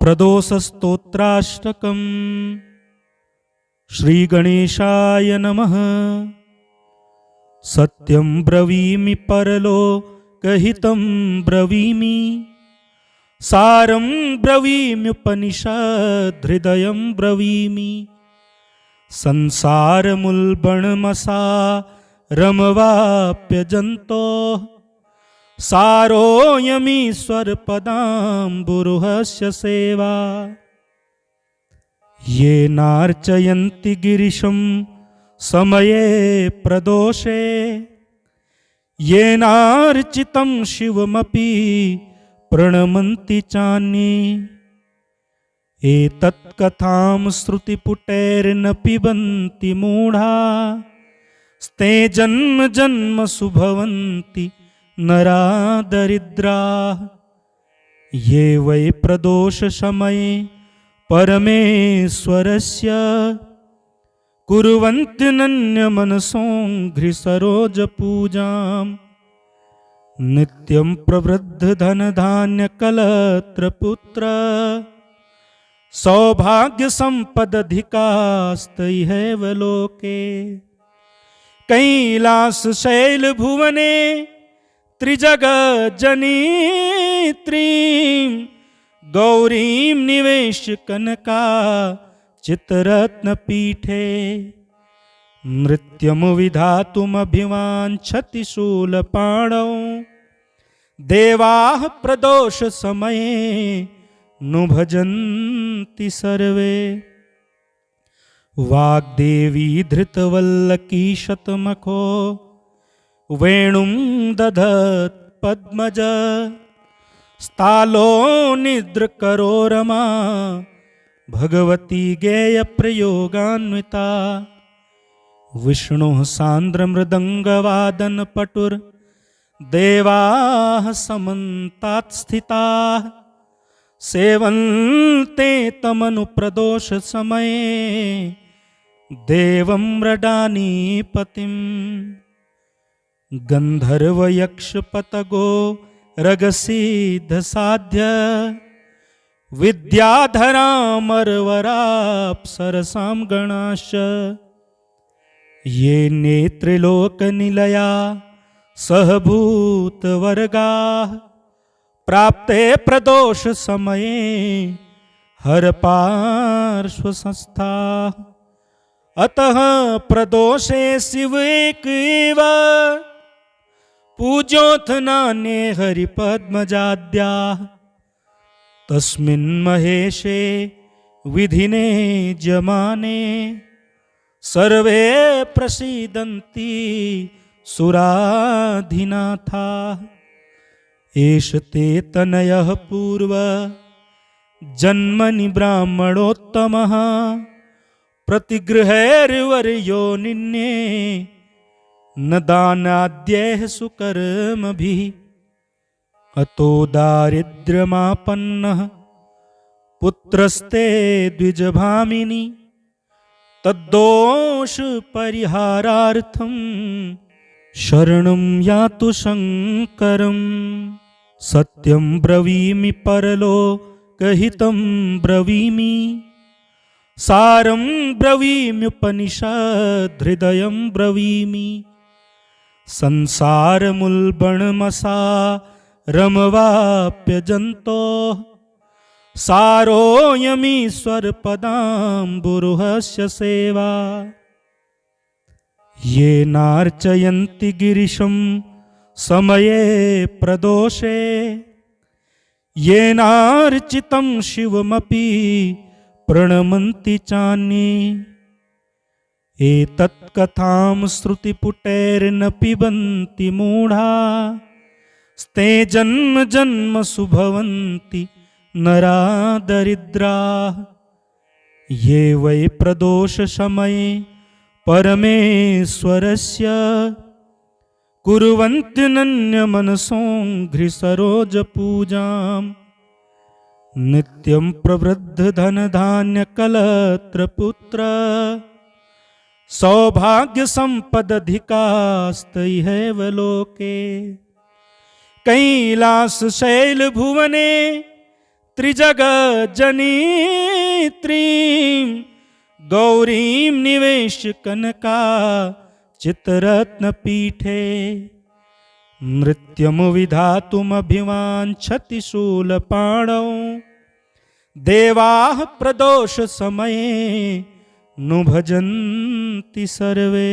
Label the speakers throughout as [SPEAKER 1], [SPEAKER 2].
[SPEAKER 1] प्रदोषस्तोत्राष्टकम्। श्रीगणेशाय नमः। सत्यं ब्रवीमि परलोकहितं ब्रवीमि, सारं ब्रवीम्युपनिषद्हृदयं ब्रवीमि। संसारमुल्बणमसारमवाप्यजन्तोः, सारोऽयमीश्वरपदाम्बुरुहस्य सेवा। ये नार्चयन्ति गिरिशं समये प्रदोषे, ये नार्चितं शिवमपि प्रणमन्ति चान्ये। एतत्कथां श्रुतिपुटैर्न पिबन्ति मूढा, स्ते जन्म जन्मसु भवन्ति नरा दरिद्राः। ये वै प्रदोषसमये परमेश्वरस्य, कुर्वन्त्यनन्यमनसोऽघ्रिसरोजपूजां। नित्यं प्रवृद्धधनधान्यकलत्रपुत्र, सौभाग्यसम्पदधिकास्तैहैव लोके। कैलासशैलभुवने त्रिजगज्जनित्रीं, गौरीं निवेश्य कनकाचितरत्नपीठे। नृत्यं विधातुमभिवाञ्छति शूलपाणौ, देवाः प्रदोषसमये नु भजन्ति सर्वे। वाग्देवी धृतवल्लकी शतमखो, वेणुं दधत् पद्मज। स्तालो निद्रकरो रमा, भगवती गेयप्रयोगान्विता। विष्णुः सान्द्रमृदङ्गवादनपटुर्देवाः समन्तात् स्थिताः, सेवन्ते तमनुप्रदोषसमये देवं मृडानीपतिम्। गन्धर्वयक्षपतगो रगसिद्धसाध्य, विद्याधरामरवराप्सरसां गणाश्च। ये नेत्रिलोकनिलया सहभूतवर्गाः, प्राप्ते प्रदोषसमये हरपार्श्वसंस्थाः। अतः प्रदोषे शिव एक एव, पूज्योऽथ नान्ये हरिपद्मजाद्याः। तस्मिन् महेशे विधिने जमाने, सर्वे प्रसीदन्ति सुराधिनाथाः। एष ते तनयः पूर्व जन्मनि ब्राह्मणोत्तमः, प्रतिगृहैर्वर्यो निन्ये न दानाद्यैः सुकर्मभिः। अतो दारिद्र्यमापन्नः पुत्रस्ते द्विजभामिनी, तद्दोष परिहारार्थं शरणं यातु शङ्करम्। सत्यं ब्रवीमि परलोकहितं ब्रवीमि, सारं ब्रवीम्युपनिषद्हृदयं ब्रवीमि। संसारमुल्बणमसारमवाप्यजन्तोः, सारोऽयमीश्वरपदाम्बुरुहस्य सेवा। ये नार्चयन्ति गिरिशं समये प्रदोषे, ये नार्चितं शिवमपि प्रणमन्ति चान्ये। एतत्कथां श्रुतिपुटैर्न पिबन्ति मूढा, स्ते जन्म जन्मसु भवन्ति नरा दरिद्राः। ये वै प्रदोषसमये परमेश्वरस्य, कुर्वन्त्यनन्यमनसोऽघ्रिसरोजपूजां। नित्यं प्रवृद्धधनधान्यकलत्रपुत्र, सौभाग्यसम्पदधिकास्तैहैव लोके। कैलासशैलभुवने त्रिजगजनीत्रीं गौरीं निवेश्य कनका चित्ररत्नपीठे नृत्यं विधातुमभिवाञ्छति शूलपाणौ देवाः प्रदोषसमये नु भजन्ति सर्वे।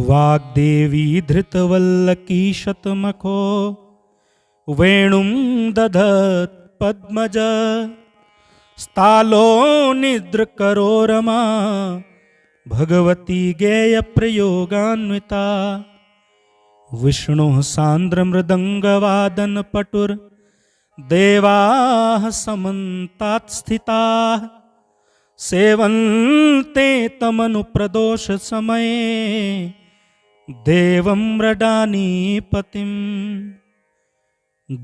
[SPEAKER 1] वाग्देवी धृतवल्लकी शतमखो वेणुं दधत् पद्मज स्तालो निद्रकरो रमा भगवती गेयप्रयोगान्विता। विष्णुः सान्द्रमृदङ्गवादनपटुर् देवाः समन्तात् स्थिताः सेवन्ते तमनुप्रदोषसमये देवं मृडानीपतिम्।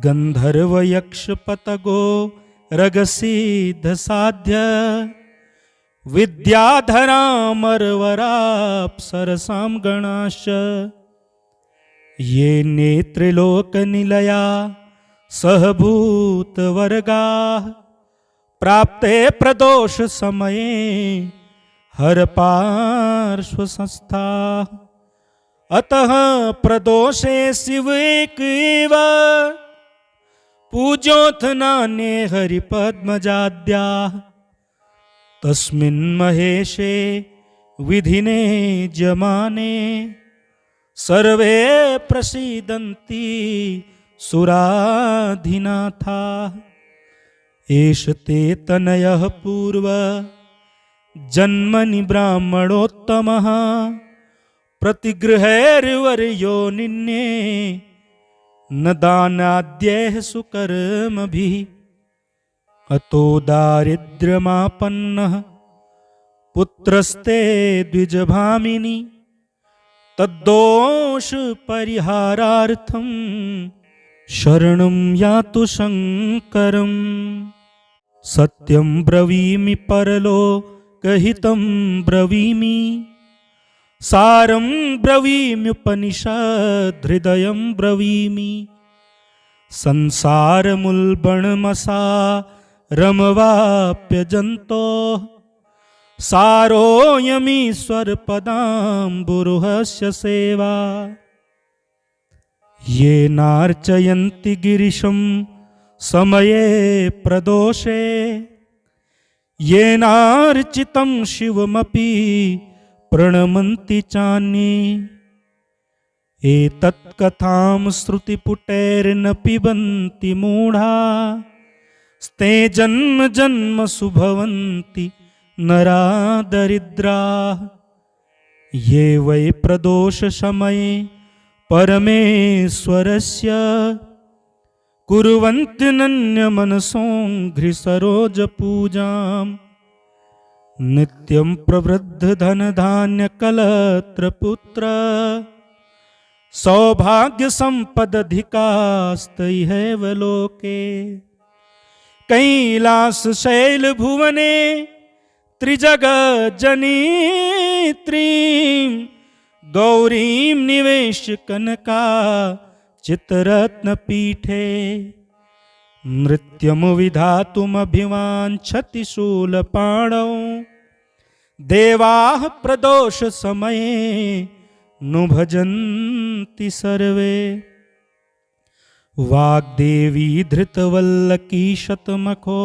[SPEAKER 1] गन्धर्वयक्षपतगो रगसीधसाध्य विद्याधरामरवराप्सरसां गणाश्च ये नेत्रिलोकनिलया सहभूतवर्गाः प्राप्ते प्रदोषसमये हरपार्श्वसंस्थाः। अतः प्रदोषे शिव एक एव पूज्योऽथ नान्ये हरिपद्मजाद्याः। तस्मिन् महेशे विधिने जमाने सर्वे प्रसीदन्ति सुराधिनाथाः। एष ते तनयः पूर्व जन्मनि ब्राह्मणोत्तमः प्रतिगृहैर्वर्यो निन्ये न दानाद्यैः सुकर्मभिः। अतो दारिद्र्यमापन्नः पुत्रस्ते द्विजभामिनी तद्दोष परिहारार्थं शरणं यातु शङ्करम्। सत्यं ब्रवीमि परलोकहितं ब्रवीमि सारं ब्रवीम्युपनिषद्हृदयं ब्रवीमि। संसारमुल्बणमसारमवाप्यजन्तोः सारोऽयमीश्वरपदाम्बुरुहस्य सेवा। ये नार्चयन्ति गिरिशं समये प्रदोषे येनार्चितं शिवमपि प्रणमन्ति चान्ये। एतत्कथां श्रुतिपुटैर्न पिबन्ति मूढा स्ते जन्म जन्मसु भवन्ति नरा दरिद्राः। ये वै प्रदोषसमये परमेश्वरस्य कुर्वन्ति नन्यमनसोऽघ्रिसरोजपूजाम्। नित्यं प्रवृद्धधनधान्यकलत्रपुत्र सौभाग्यसम्पदधिकास्तैहैव लोके। कैलासशैलभुवने त्रिजगजनीत्रीं गौरीं निवेश्य कनका चित्ररत्नपीठे नृत्यं विधातुमभिवाञ्छति शूलपाणौ देवाः प्रदोषसमये नु भजन्ति सर्वे। वाग्देवी धृतवल्लकी शतमखो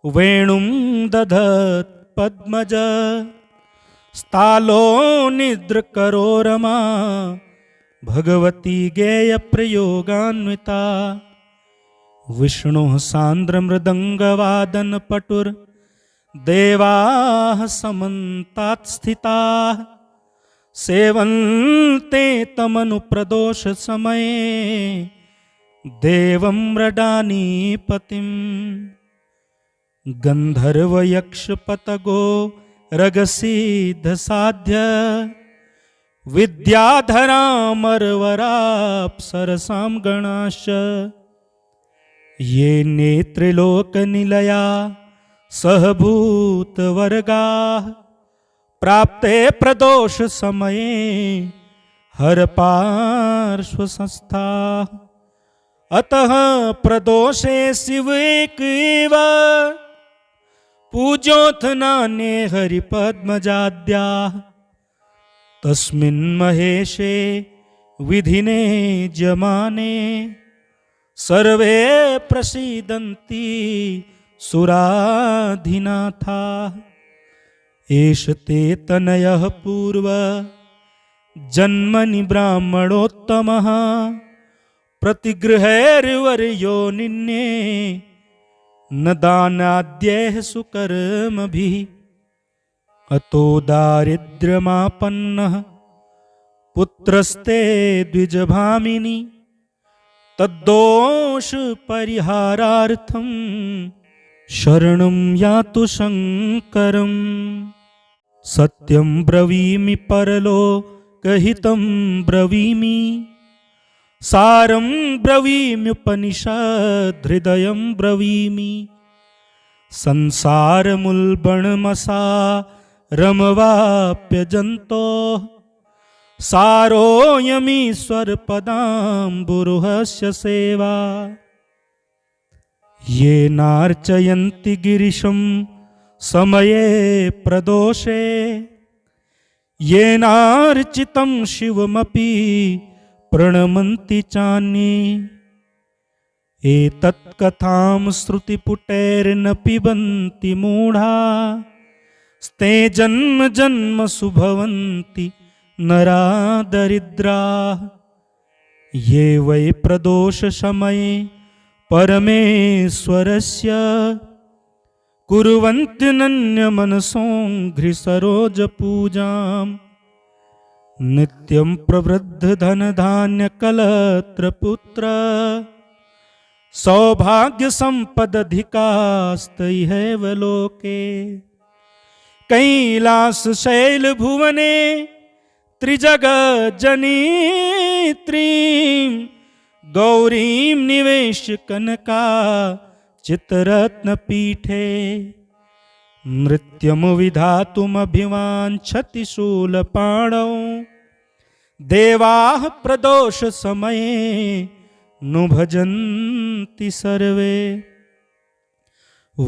[SPEAKER 1] वेणुं दधत् पद्मज स्तालो निद्रकरो रमा भगवती गेयप्रयोगान्विता। विष्णुः सान्द्रमृदङ्गवादनपटुर् देवाः समन्तात् स्थिताः सेवन्ते तमनुप्रदोषसमये देवं मृडानीपतिम्। गन्धर्वयक्षपतगो रगसीधसाध्य विद्याधरामरवराप्सरसां गणाश्च ये नेत्रिलोकनिलया सहभूतवर्गाः प्राप्ते प्रदोषसमये हरपार्श्वसंस्थाः। अतः प्रदोषे शिव एक एव पूज्योऽथ नान्ये हरिपद्मजाद्याः तस्मिन् महेशे विधिने जमाने सर्वे प्रसीदन्ति सुराधिनाथाः एष ते तनयः पूर्व जन्मनि ब्राह्मणोत्तमः प्रतिगृहैर्वर्यो निन्ये न दानाद्यैः सुकर्मभिः अतो दारिद्र्यमापन्नः पुत्रस्ते द्विजभामिनी तद्दोष परिहारार्थं शरणं यातु शङ्करम् सत्यं ब्रवीमि परलोकहितं ब्रवीमि सारं ब्रवीम्युपनिषद्हृदयं ब्रवीमि संसारमुल्बणमसारमवाप्यजन्तोः सारोऽयमीश्वरपदाम्बुरुहस्य सेवा ये नार्चयन्ति गिरिशं समये प्रदोषे येनार्चितं शिवमपि प्रणमन्ति चान्ये एतत्कथां श्रुतिपुटैर्न पिबन्ति मूढा स्ते जन्म जन्मसु भवन्ति नरा दरिद्राः ये वै प्रदोषसमये परमेश्वरस्य कुर्वन्त्यनन्यमनसोऽघ्रिसरोजपूजां नित्यं प्रवृद्धधनधान्यकलत्रपुत्र सौभाग्यसम्पदधिकास्तैहैव लोके कैलासशैलभुवने त्रिजगज्जनित्रीं गौरीं निवेश्य कनका चित्ररत्नपीठे नृत्यं विधातुमभिवाञ्छति शूलपाणौ देवाः प्रदोषसमये नु भजन्ति सर्वे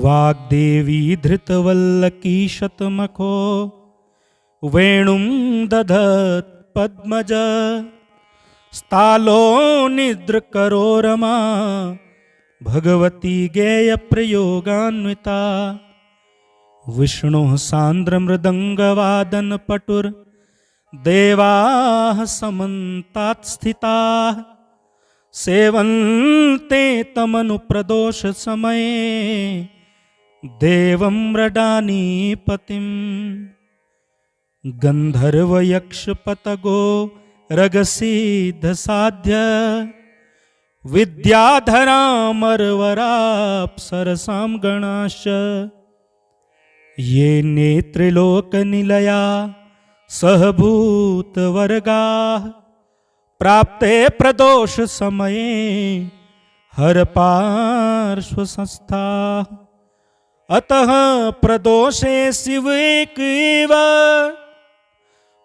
[SPEAKER 1] वाग्देवी धृतवल्लकी शतमखो वेणुं दधत् पद्मज स्तालो निद्रकरो रमा भगवती गेयप्रयोगान्विता विष्णुः सान्द्रमृदङ्गवादनपटुर्देवाः समन्तात् स्थिताः सेवन्ते तमनुप्रदोषसमये देवं मृडानीपतिम् गन्धर्वयक्षपतगो रगसिद्धसाध्य विद्याधरामरवराप्सरसां गणाश्च ये नेत्रिलोकनिलया सहभूतवर्गाः प्राप्ते प्रदोषसमये हरपार्श्वसंस्थाः अतः प्रदोषे शिव एक एव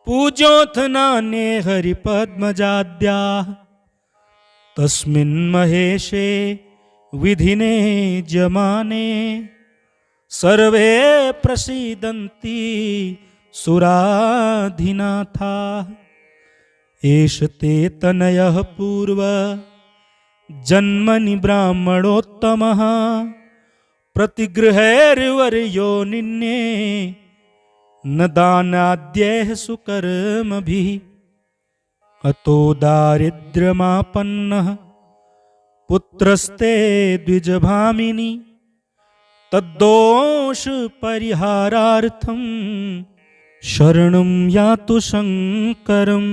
[SPEAKER 1] पूज्योऽथ नान्ये हरिपद्मजाद्याः तस्मिन् महेशे विधिने जमाने सर्वे प्रसीदन्ति सुराधिनाथाः एष ते तनयः पूर्व जन्मनि ब्राह्मणोत्तमः प्रतिगृहैर्वर्यो निन्ये न दानाद्यैः सुकर्मभिः अतो दारिद्र्यमापन्नः पुत्रस्ते द्विजभामिनी तद्दोष परिहारार्थं शरणं यातु शङ्करम्।